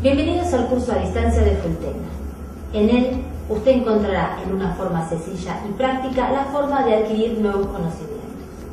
Bienvenidos al curso a distancia de Funtena. En él, usted encontrará en una forma sencilla y práctica la forma de adquirir nuevos conocimientos.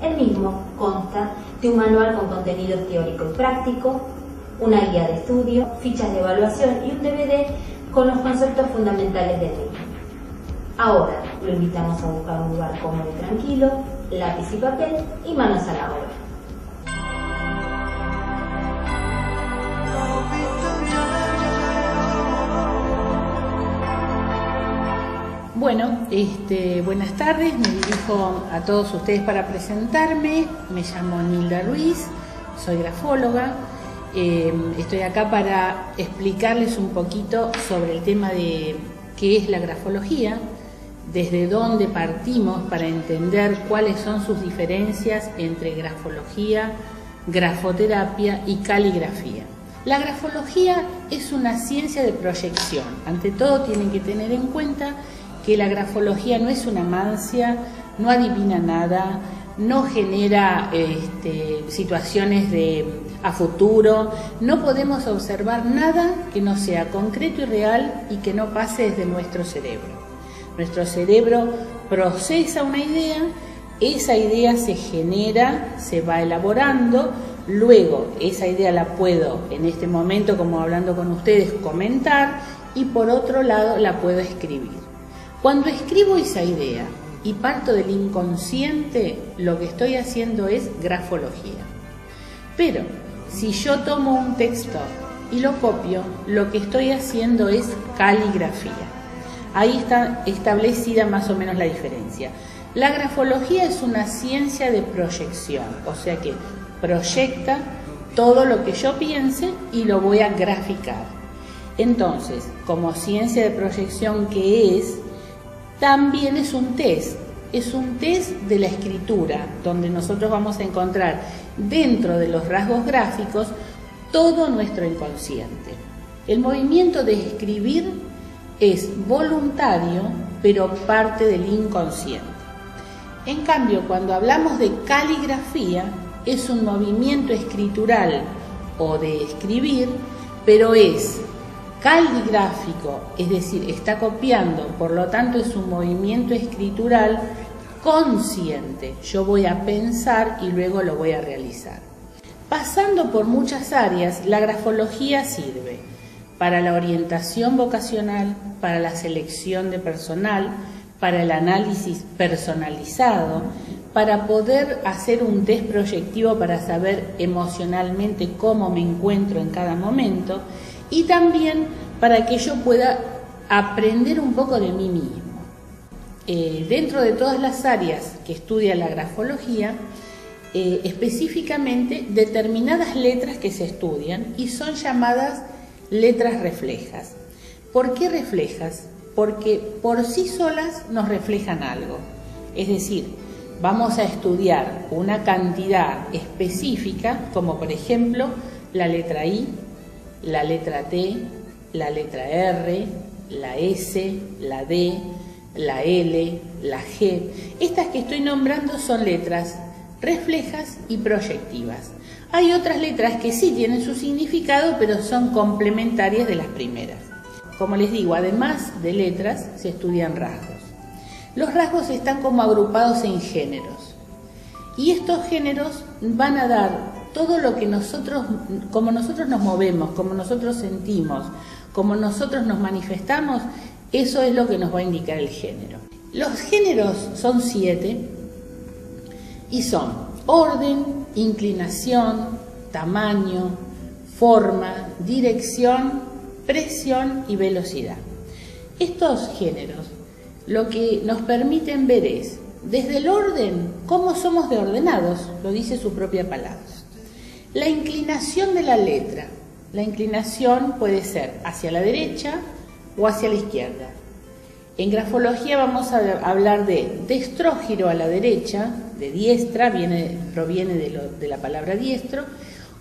El mismo consta de un manual con contenido teórico y práctico, una guía de estudio, fichas de evaluación y un DVD con los conceptos fundamentales del mismo. Ahora lo invitamos a buscar un lugar cómodo y tranquilo, lápiz y papel y manos a la obra. Bueno, buenas tardes, me dirijo a todos ustedes para presentarme. Me llamo Nilda Ruiz, soy grafóloga. Estoy acá para explicarles un poquito sobre el tema de qué es la grafología, desde dónde partimos para entender cuáles son sus diferencias entre grafología, grafoterapia y caligrafía. La grafología es una ciencia de proyección. Ante todo tienen que tener en cuenta que la grafología no es una mancia, no adivina nada, no genera situaciones a futuro, no podemos observar nada que no sea concreto y real y que no pase desde nuestro cerebro. Nuestro cerebro procesa una idea, esa idea se genera, se va elaborando, luego esa idea la puedo, en este momento como hablando con ustedes, comentar y por otro lado la puedo escribir. Cuando escribo esa idea y parto del inconsciente, lo que estoy haciendo es grafología. Pero si yo tomo un texto y lo copio, lo que estoy haciendo es caligrafía. Ahí está establecida más o menos la diferencia. La grafología es una ciencia de proyección, o sea que proyecta todo lo que yo piense y lo voy a graficar. Entonces, como ciencia de proyección que es, también es un test de la escritura, donde nosotros vamos a encontrar dentro de los rasgos gráficos todo nuestro inconsciente. El movimiento de escribir es voluntario, pero parte del inconsciente. En cambio, cuando hablamos de caligrafía, es un movimiento escritural o de escribir, pero es caligráfico, es decir, está copiando, por lo tanto es un movimiento escritural consciente. Yo voy a pensar y luego lo voy a realizar. Pasando por muchas áreas, la grafología sirve para la orientación vocacional, para la selección de personal, para el análisis personalizado, para poder hacer un test proyectivo para saber emocionalmente cómo me encuentro en cada momento, y también para que yo pueda aprender un poco de mí mismo. Dentro de todas las áreas que estudia la grafología, específicamente determinadas letras que se estudian y son llamadas letras reflejas. ¿Por qué reflejas? Porque por sí solas nos reflejan algo. Es decir, vamos a estudiar una cantidad específica, como por ejemplo la letra I, la letra T, la letra R, la S, la D, la L, la G. Estas que estoy nombrando son letras reflejas y proyectivas. Hay otras letras que sí tienen su significado, pero son complementarias de las primeras. Como les digo, además de letras, se estudian rasgos. Los rasgos están como agrupados en géneros. Y estos géneros van a dar todo lo que como nosotros nos movemos, como nosotros sentimos, como nosotros nos manifestamos, eso es lo que nos va a indicar el género. Los géneros son 7 y son orden, inclinación, tamaño, forma, dirección, presión y velocidad. Estos géneros lo que nos permiten ver es, desde el orden, cómo somos de ordenados, lo dice su propia palabra. La inclinación de la letra. La inclinación puede ser hacia la derecha o hacia la izquierda. En grafología vamos a hablar de destrógiro a la derecha, de diestra, proviene de la palabra diestro,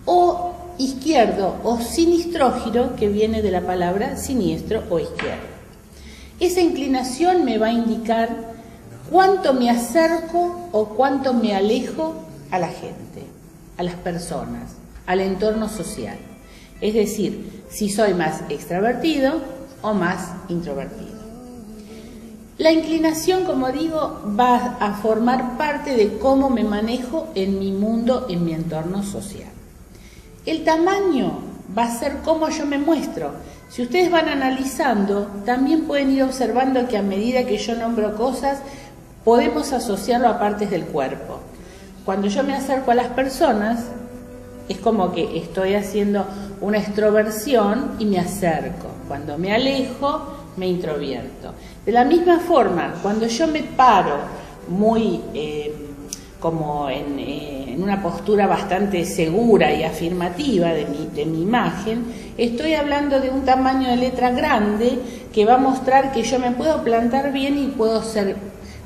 o izquierdo o sinistrógiro, que viene de la palabra siniestro o izquierdo. Esa inclinación me va a indicar cuánto me acerco o cuánto me alejo a la gente, a las personas, al entorno social. es decir, si soy más extrovertido o más introvertido. La inclinación, como digo, va a formar parte de cómo me manejo en mi mundo, en mi entorno social. El tamaño va a ser cómo yo me muestro. Si ustedes van analizando, también pueden ir observando que a medida que yo nombro cosas, podemos asociarlo a partes del cuerpo. Cuando yo me acerco a las personas, es como que estoy haciendo una extroversión y me acerco. Cuando me alejo, me introvierto. De la misma forma, cuando yo me paro muy como en una postura bastante segura y afirmativa de mi imagen, estoy hablando de un tamaño de letra grande que va a mostrar que yo me puedo plantar bien y puedo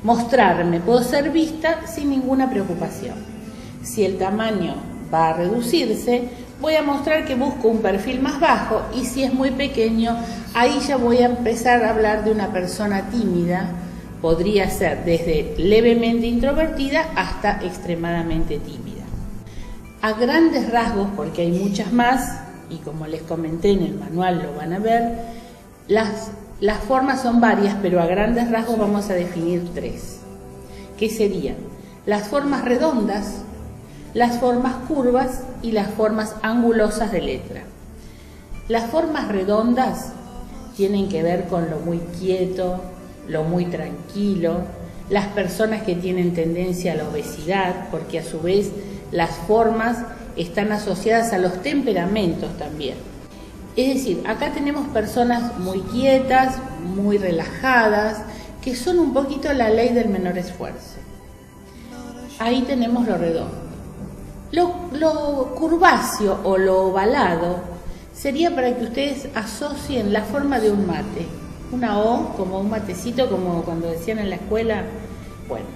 mostrarme, puedo ser vista sin ninguna preocupación. Si el tamaño va a reducirse, voy a mostrar que busco un perfil más bajo, y si es muy pequeño, ahí ya voy a empezar a hablar de una persona tímida. Podría ser desde levemente introvertida hasta extremadamente tímida. A grandes rasgos, porque hay muchas más, y como les comenté en el manual lo van a ver, las formas son varias, pero a grandes rasgos vamos a definir tres, que serían las formas redondas, las formas curvas y las formas angulosas de letra. Las formas redondas tienen que ver con lo muy quieto, lo muy tranquilo, las personas que tienen tendencia a la obesidad, porque a su vez las formas están asociadas a los temperamentos también. Es decir, acá tenemos personas muy quietas, muy relajadas, que son un poquito la ley del menor esfuerzo. Ahí tenemos lo redondo. Lo curváceo o lo ovalado sería para que ustedes asocien la forma de un mate. Una O, como un matecito, como cuando decían en la escuela. Bueno,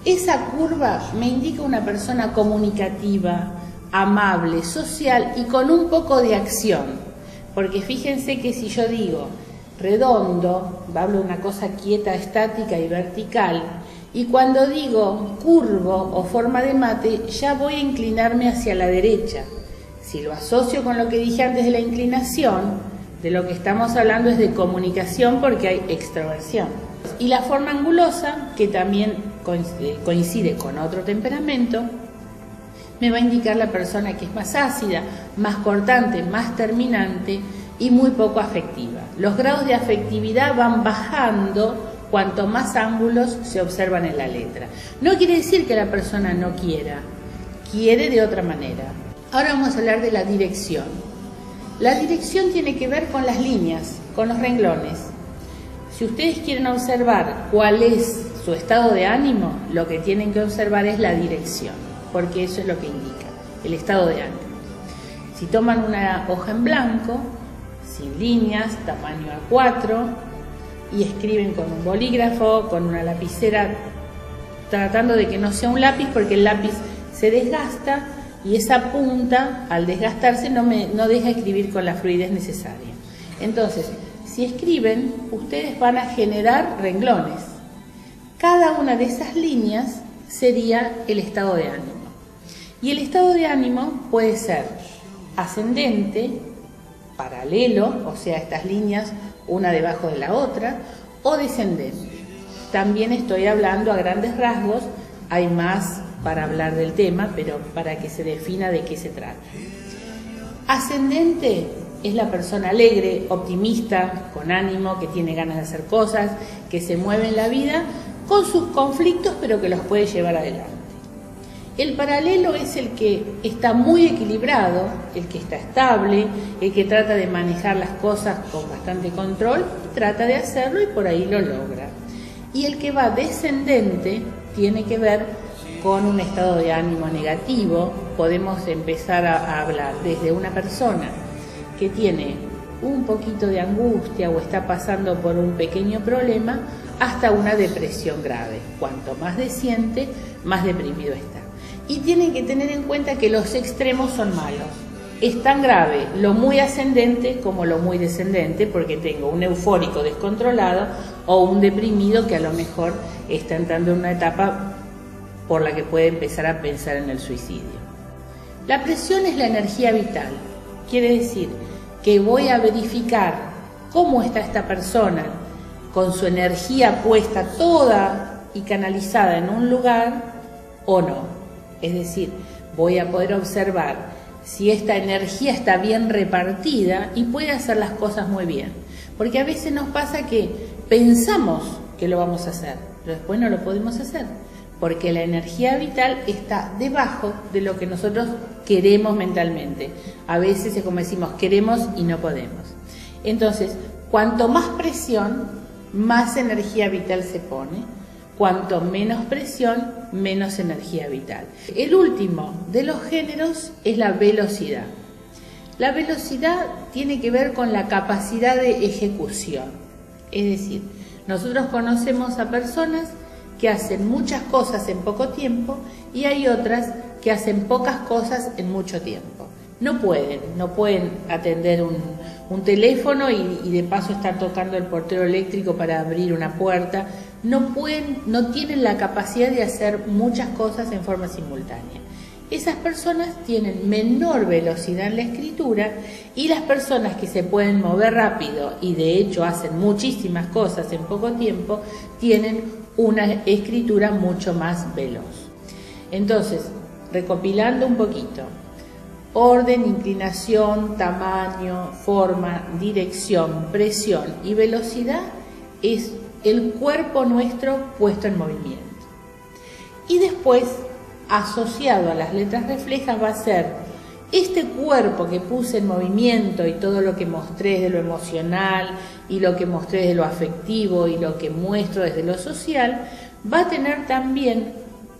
esa curva me indica una persona comunicativa, amable, social y con un poco de acción. Porque fíjense que si yo digo redondo, hablo de una cosa quieta, estática y vertical, y cuando digo curvo o forma de mate, ya voy a inclinarme hacia la derecha. Si lo asocio con lo que dije antes de la inclinación, de lo que estamos hablando es de comunicación, porque hay extroversión. Y la forma angulosa, que también coincide con otro temperamento, me va a indicar la persona que es más ácida, más cortante, más terminante y muy poco afectiva. Los grados de afectividad van bajando cuanto más ángulos se observan en la letra. No quiere decir que la persona no quiera, quiere de otra manera. Ahora vamos a hablar de la dirección. La dirección tiene que ver con las líneas, con los renglones. Si ustedes quieren observar cuál es su estado de ánimo, lo que tienen que observar es la dirección, porque eso es lo que indica el estado de ánimo. Si toman una hoja en blanco, sin líneas, tamaño A4, y escriben con un bolígrafo, con una lapicera, tratando de que no sea un lápiz, porque el lápiz se desgasta, y esa punta, al desgastarse, no deja escribir con la fluidez necesaria. Entonces, si escriben, ustedes van a generar renglones. Cada una de esas líneas sería el estado de ánimo. Y el estado de ánimo puede ser ascendente, paralelo, o sea, estas líneas una debajo de la otra, o descendente. También estoy hablando a grandes rasgos, hay más para hablar del tema, pero para que se defina de qué se trata. Ascendente es la persona alegre, optimista, con ánimo, que tiene ganas de hacer cosas, que se mueve en la vida, con sus conflictos, pero que los puede llevar adelante. El paralelo es el que está muy equilibrado, el que está estable, el que trata de manejar las cosas con bastante control, trata de hacerlo y por ahí lo logra. Y el que va descendente tiene que ver con un estado de ánimo negativo. Podemos empezar a hablar desde una persona que tiene un poquito de angustia o está pasando por un pequeño problema, hasta una depresión grave. Cuanto más desciende, más deprimido está. Y tienen que tener en cuenta que los extremos son malos. Es tan grave lo muy ascendente como lo muy descendente, porque tengo un eufórico descontrolado o un deprimido que a lo mejor está entrando en una etapa por la que puede empezar a pensar en el suicidio. La presión es la energía vital. Quiere decir que voy a verificar cómo está esta persona con su energía puesta toda y canalizada en un lugar o no. Es decir, voy a poder observar si esta energía está bien repartida y puede hacer las cosas muy bien. Porque a veces nos pasa que pensamos que lo vamos a hacer, pero después no lo podemos hacer, porque la energía vital está debajo de lo que nosotros queremos mentalmente. A veces es como decimos, queremos y no podemos. Entonces, cuanto más presión, más energía vital se pone. Cuanto menos presión, menos energía vital. El último de los géneros es la velocidad. La velocidad tiene que ver con la capacidad de ejecución. Es decir, nosotros conocemos a personas que hacen muchas cosas en poco tiempo y hay otras que hacen pocas cosas en mucho tiempo. No pueden atender un teléfono y de paso estar tocando el portero eléctrico para abrir una puerta. No tienen la capacidad de hacer muchas cosas en forma simultánea. Esas personas tienen menor velocidad en la escritura y las personas que se pueden mover rápido y de hecho hacen muchísimas cosas en poco tiempo, tienen una escritura mucho más veloz. Entonces, recopilando un poquito, orden, inclinación, tamaño, forma, dirección, presión y velocidad es el cuerpo nuestro puesto en movimiento. Y después, asociado a las letras reflejas, va a ser este cuerpo que puse en movimiento y todo lo que mostré de lo emocional y lo que mostré de lo afectivo y lo que muestro desde lo social, va a tener también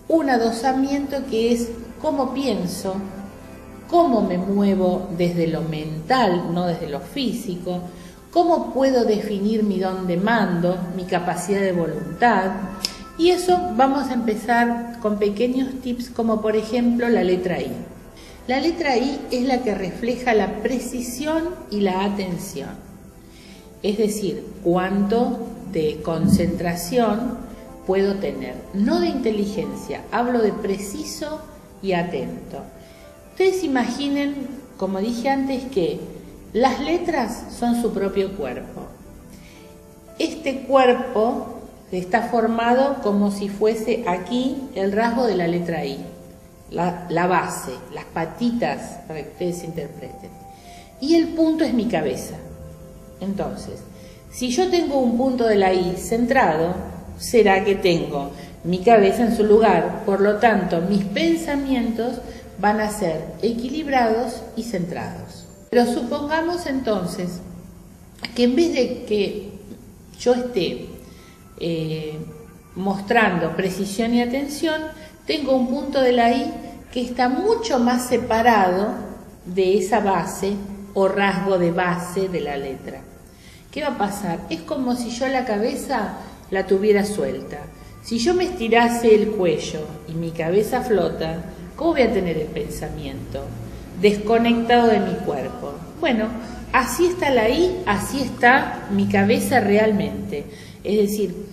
un adosamiento que es cómo pienso, cómo me muevo desde lo mental, no desde lo físico, cómo puedo definir mi don de mando, mi capacidad de voluntad. Y eso vamos a empezar con pequeños tips como por ejemplo la letra I. La letra I es la que refleja la precisión y la atención. Es decir, cuánto de concentración puedo tener. No de inteligencia, hablo de preciso y atento. Ustedes imaginen, como dije antes, que las letras son su propio cuerpo. Este cuerpo está formado como si fuese aquí el rasgo de la letra I, la base, las patitas, para que ustedes se interpreten. Y el punto es mi cabeza. Entonces, si yo tengo un punto de la I centrado, será que tengo mi cabeza en su lugar, por lo tanto, mis pensamientos van a ser equilibrados y centrados. Pero supongamos entonces que en vez de que yo esté mostrando precisión y atención, tengo un punto de la I que está mucho más separado de esa base o rasgo de base de la letra. ¿Qué va a pasar? Es como si yo la cabeza la tuviera suelta. Si yo me estirase el cuello y mi cabeza flota, ¿cómo voy a tener el pensamiento? Desconectado de mi cuerpo. Bueno, así está la I, así está mi cabeza realmente. Es decir,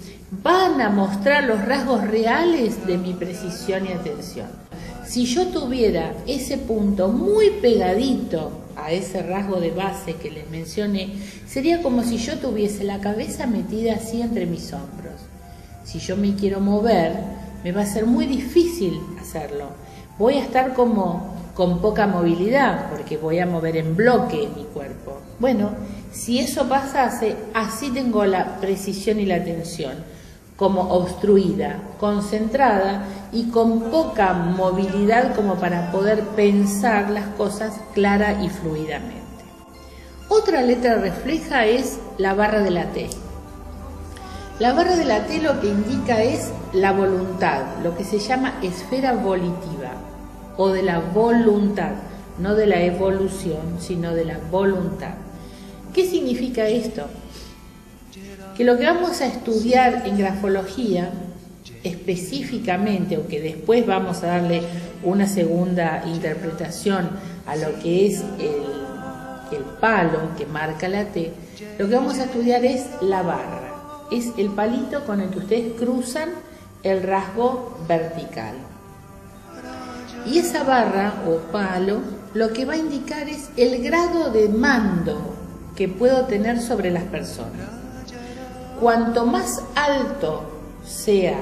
van a mostrar los rasgos reales de mi precisión y atención. Si yo tuviera ese punto muy pegadito a ese rasgo de base que les mencioné, sería como si yo tuviese la cabeza metida así entre mis hombros. Si yo me quiero mover, me va a ser muy difícil hacerlo. Voy a estar como con poca movilidad, porque voy a mover en bloque mi cuerpo. Bueno, si eso pasase, así tengo la precisión y la atención, como obstruida, concentrada y con poca movilidad como para poder pensar las cosas clara y fluidamente. Otra letra refleja es la barra de la T. La barra de la T lo que indica es la voluntad, lo que se llama esfera volitiva, o de la voluntad, no de la evolución, sino de la voluntad. ¿Qué significa esto? Que lo que vamos a estudiar en grafología específicamente, o que después vamos a darle una segunda interpretación a lo que es el palo que marca la T, lo que vamos a estudiar es la barra, es el palito con el que ustedes cruzan el rasgo vertical. Y esa barra o palo lo que va a indicar es el grado de mando que puedo tener sobre las personas. Cuanto más alto sea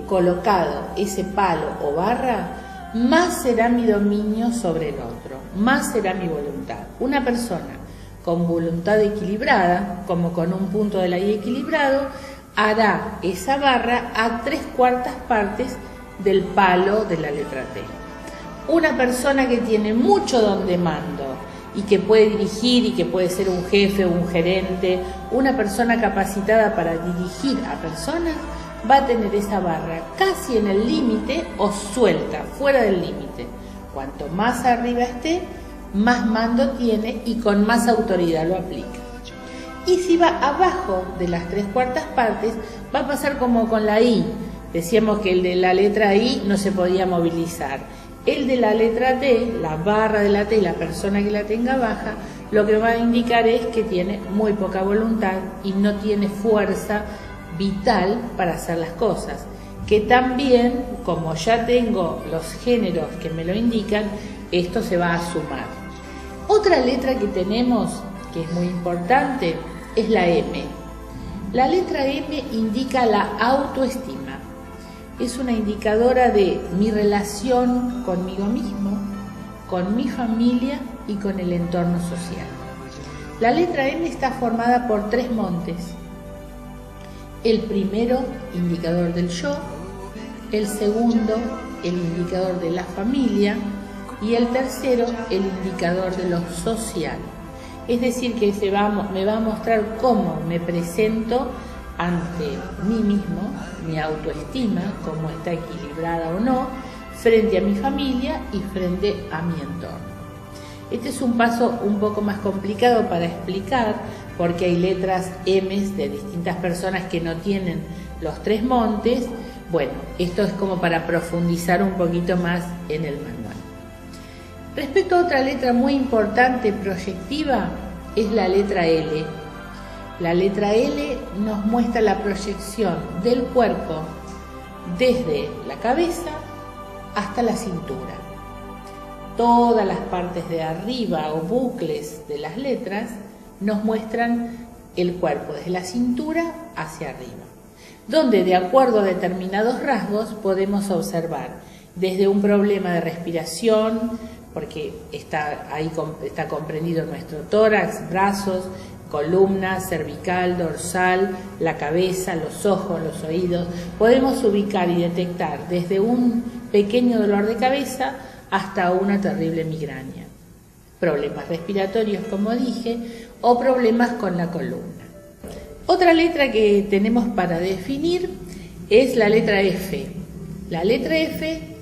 colocado ese palo o barra, más será mi dominio sobre el otro, más será mi voluntad. Una persona con voluntad equilibrada, como con un punto de la I equilibrado, hará esa barra a 3/4 partes del palo de la letra T. Una persona que tiene mucho don de mando y que puede dirigir y que puede ser un jefe o un gerente, una persona capacitada para dirigir a personas, va a tener esa barra casi en el límite o suelta, fuera del límite. Cuanto más arriba esté, más mando tiene y con más autoridad lo aplica. Y si va abajo de las 3/4 partes, va a pasar como con la I. Decíamos que el de la letra I no se podía movilizar. El de la letra T, la barra de la T, la persona que la tenga baja, lo que va a indicar es que tiene muy poca voluntad y no tiene fuerza vital para hacer las cosas. Que también, como ya tengo los géneros que me lo indican, esto se va a sumar. Otra letra que tenemos, que es muy importante, es la M. La letra M indica la autoestima. Es una indicadora de mi relación conmigo mismo, con mi familia y con el entorno social. La letra M está formada por 3 montes. El primero, indicador del yo, el segundo, el indicador de la familia, y el tercero, el indicador de lo social. Es decir, que me va a mostrar cómo me presento ante mí mismo, mi autoestima, cómo está equilibrada o no, frente a mi familia y frente a mi entorno. Este es un paso un poco más complicado para explicar, porque hay letras M de distintas personas que no tienen los 3 montes. Bueno, esto es como para profundizar un poquito más en el manual. Respecto a otra letra muy importante, proyectiva, es la letra L. La letra L nos muestra la proyección del cuerpo desde la cabeza hasta la cintura. Todas las partes de arriba o bucles de las letras nos muestran el cuerpo desde la cintura hacia arriba, donde de acuerdo a determinados rasgos podemos observar desde un problema de respiración, porque está comprendido nuestro tórax, brazos, columna, cervical, dorsal, la cabeza, los ojos, los oídos. Podemos ubicar y detectar desde un pequeño dolor de cabeza hasta una terrible migraña. Problemas respiratorios, como dije, o problemas con la columna. Otra letra que tenemos para definir es la letra F. La letra F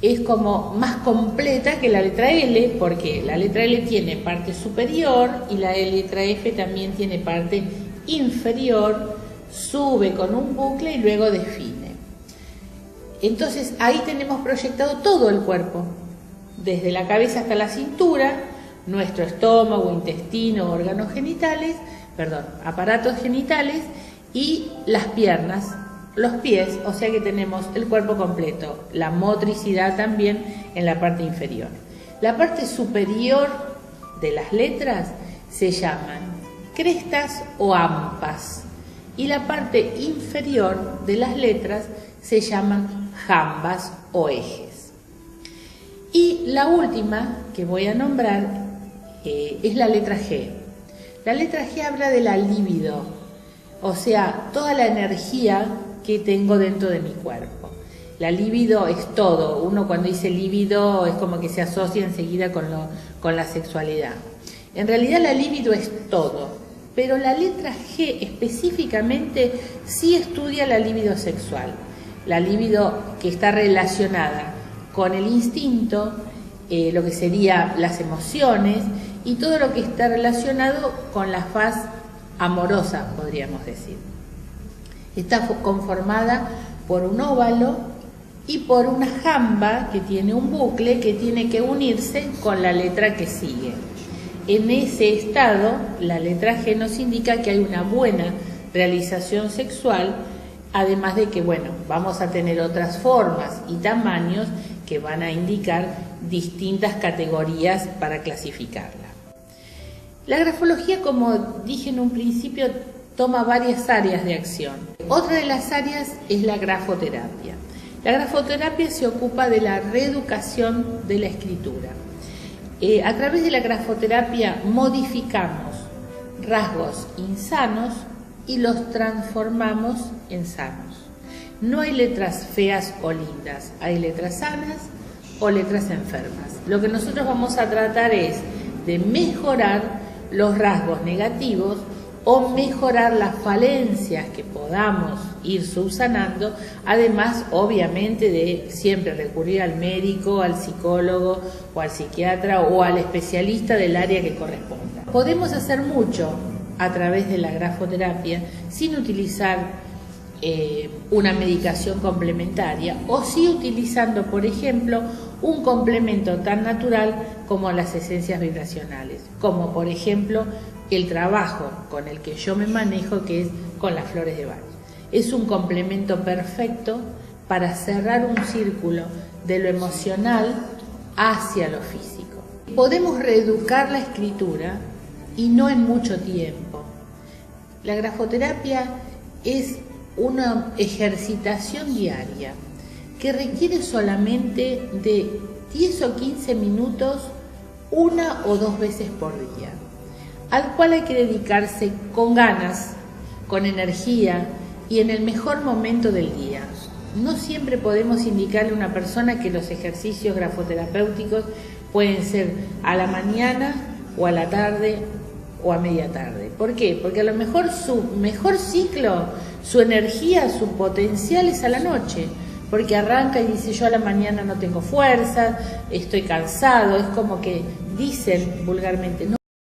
es como más completa que la letra L, porque la letra L tiene parte superior y la letra F también tiene parte inferior, sube con un bucle y luego define. Entonces ahí tenemos proyectado todo el cuerpo, desde la cabeza hasta la cintura, nuestro estómago, intestino, órganos genitales, aparatos genitales y las piernas, los pies, o sea que tenemos el cuerpo completo, la motricidad también en la parte inferior. La parte superior de las letras se llaman crestas o ampas y la parte inferior de las letras se llaman jambas o ejes. Y la última que voy a nombrar es la letra G. La letra G habla de la libido, o sea, toda la energía que tengo dentro de mi cuerpo. La libido es todo. Uno cuando dice libido es como que se asocia enseguida con la sexualidad. En realidad la libido es todo, pero la letra G específicamente sí estudia la libido sexual. La libido que está relacionada con el instinto, lo que serían las emociones y todo lo que está relacionado con la faz amorosa, podríamos decir. Está conformada por un óvalo y por una jamba que tiene un bucle que tiene que unirse con la letra que sigue. En ese estado, la letra G nos indica que hay una buena realización sexual, además de que, vamos a tener otras formas y tamaños que van a indicar distintas categorías para clasificarla. La grafología, como dije en un principio, toma varias áreas de acción. Otra de las áreas es la grafoterapia. La grafoterapia se ocupa de la reeducación de la escritura. A través de la grafoterapia modificamos rasgos insanos y los transformamos en sanos. No hay letras feas o lindas, hay letras sanas o letras enfermas. Lo que nosotros vamos a tratar es de mejorar los rasgos negativos o mejorar las falencias que podamos ir subsanando, además obviamente de siempre recurrir al médico, al psicólogo o al psiquiatra o al especialista del área que corresponda. Podemos hacer mucho a través de la grafoterapia sin utilizar una medicación complementaria o sí utilizando, por ejemplo, un complemento tan natural como las esencias vibracionales, como por ejemplo el trabajo con el que yo me manejo, que es con las flores de Bach. Es un complemento perfecto para cerrar un círculo de lo emocional hacia lo físico. Podemos reeducar la escritura y no en mucho tiempo. La grafoterapia es una ejercitación diaria que requiere solamente de 10 o 15 minutos 1 o 2 veces por día, al cual hay que dedicarse con ganas, con energía y en el mejor momento del día. No siempre podemos indicarle a una persona que los ejercicios grafoterapéuticos pueden ser a la mañana o a la tarde o a media tarde. ¿Por qué? Porque a lo mejor su mejor ciclo, su energía, su potencial es a la noche, porque arranca y dice: yo a la mañana no tengo fuerza, estoy cansado. Es como que dicen vulgarmente: no